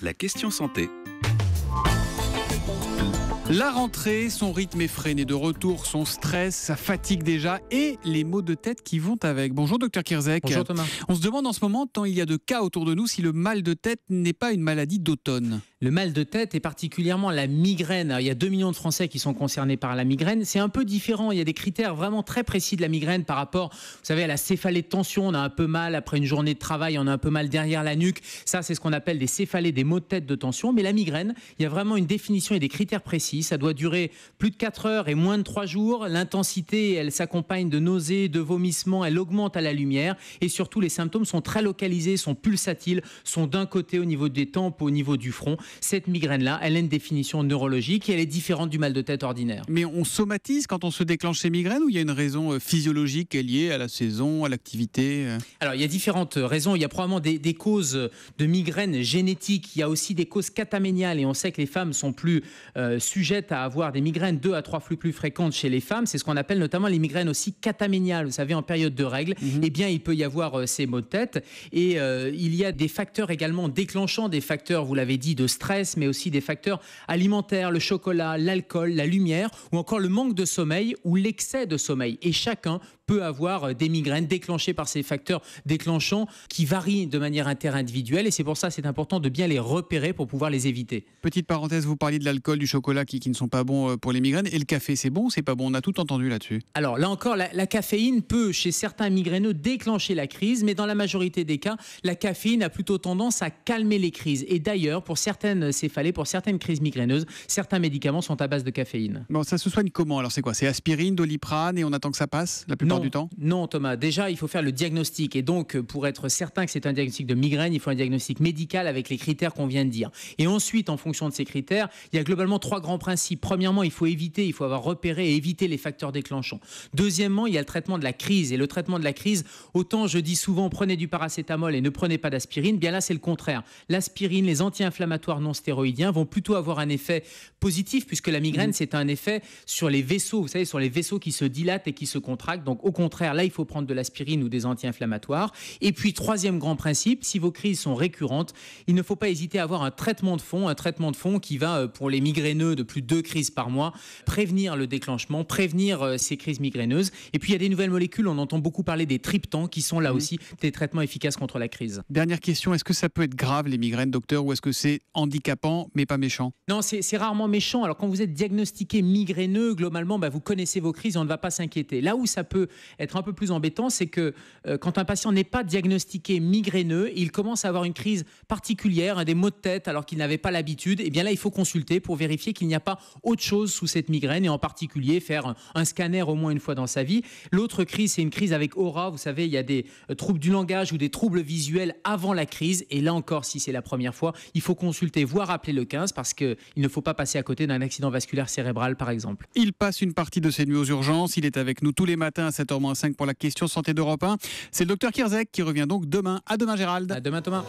La question santé. La rentrée, son rythme effréné de retour, son stress, sa fatigue déjà et les maux de tête qui vont avec. Bonjour Dr Kirzek. Bonjour Thomas. On se demande en ce moment, tant il y a de cas autour de nous, si le mal de tête n'est pas une maladie d'automne. Le mal de tête et particulièrement la migraine. Alors, il y a 2 millions de Français qui sont concernés par la migraine. C'est un peu différent. Il y a des critères vraiment très précis de la migraine par rapport, vous savez, à la céphalée de tension. On a un peu mal après une journée de travail, on a un peu mal derrière la nuque. Ça, c'est ce qu'on appelle des céphalées, des maux de tête de tension. Mais la migraine, il y a vraiment une définition et des critères précis. Ça doit durer plus de 4 heures et moins de 3 jours. L'intensité, elle s'accompagne de nausées, de vomissements. Elle augmente à la lumière. Et surtout, les symptômes sont très localisés, sont pulsatiles, sont d'un côté au niveau des tempes, au niveau du front. Cette migraine-là, elle a une définition neurologique et elle est différente du mal de tête ordinaire. Mais on somatise quand on se déclenche ces migraines ou il y a une raison physiologique liée à la saison, à l'activité Alors, il y a différentes raisons. Il y a probablement des causes de migraine génétiques. Il y a aussi des causes cataméniales et on sait que les femmes sont plus sujettes à avoir des migraines 2 à 3 fois plus fréquentes chez les femmes. C'est ce qu'on appelle notamment les migraines aussi cataméniales. Vous savez, en période de règles, eh bien, il peut y avoir ces maux de tête. Et il y a des facteurs également déclenchants, des facteurs, vous l'avez dit, de stress, mais aussi des facteurs alimentaires, le chocolat, l'alcool, la lumière, ou encore le manque de sommeil ou l'excès de sommeil. Et chacun peut avoir des migraines déclenchées par ces facteurs déclenchants qui varient de manière interindividuelle. Et c'est pour ça que c'est important de bien les repérer pour pouvoir les éviter. Petite parenthèse, vous parliez de l'alcool, du chocolat qui ne sont pas bons pour les migraines. Et le café, c'est bon ou c'est pas bon? On a tout entendu là-dessus. Alors là encore, la caféine peut, chez certains migraineux, déclencher la crise, mais dans la majorité des cas, la caféine a plutôt tendance à calmer les crises. Et d'ailleurs, pour certaines céphalées, pour certaines crises migraineuses, certains médicaments sont à base de caféine. Bon, ça se soigne comment? Alors c'est quoi? C'est aspirine, Doliprane et on attend que ça passe la plupart du temps? Non Thomas, déjà il faut faire le diagnostic et donc pour être certain que c'est un diagnostic de migraine, il faut un diagnostic médical avec les critères qu'on vient de dire. Et ensuite, en fonction de ces critères, il y a globalement 3 grands principes. Premièrement, il faut avoir repéré et éviter les facteurs déclenchants. Deuxièmement, il y a le traitement de la crise. Et le traitement de la crise, autant je dis souvent prenez du paracétamol et ne prenez pas d'aspirine, bien là c'est le contraire. L'aspirine, les anti-inflammatoires non stéroïdiens vont plutôt avoir un effet positif puisque la migraine c'est un effet sur les vaisseaux, vous savez, sur les vaisseaux qui se dilatent et qui se contractent. Donc au contraire, là il faut prendre de l'aspirine ou des anti-inflammatoires. Et puis troisième grand principe, si vos crises sont récurrentes, il ne faut pas hésiter à avoir un traitement de fond qui va pour les migraineux de plus de 2 crises par mois, prévenir le déclenchement, prévenir ces crises migraineuses. Et puis il y a des nouvelles molécules, on entend beaucoup parler des triptans qui sont là aussi des traitements efficaces contre la crise. Dernière question, est-ce que ça peut être grave les migraines, docteur, ou est-ce que c'est handicapant mais pas méchant? Non, c'est rarement méchant. Alors quand vous êtes diagnostiqué migraineux, globalement, vous connaissez vos crises, on ne va pas s'inquiéter. Là où ça peut être un peu plus embêtant, c'est que quand un patient n'est pas diagnostiqué migraineux, il commence à avoir une crise particulière, des maux de tête alors qu'il n'avait pas l'habitude, et bien là il faut consulter pour vérifier qu'il n'y a pas autre chose sous cette migraine et en particulier faire un scanner au moins une fois dans sa vie. L'autre crise, c'est une crise avec aura. Vous savez, il y a des troubles du langage ou des troubles visuels avant la crise. Et là encore, si c'est la première fois, il faut consulter, voire appeler le 15 parce qu'il ne faut pas passer à côté d'un accident vasculaire cérébral, par exemple. Il passe une partie de ses nuits aux urgences. Il est avec nous tous les matins à 7h-5 pour la question santé d'Europe 1. C'est le docteur Kirzek qui revient donc demain. À demain, Gérald. À demain, Thomas.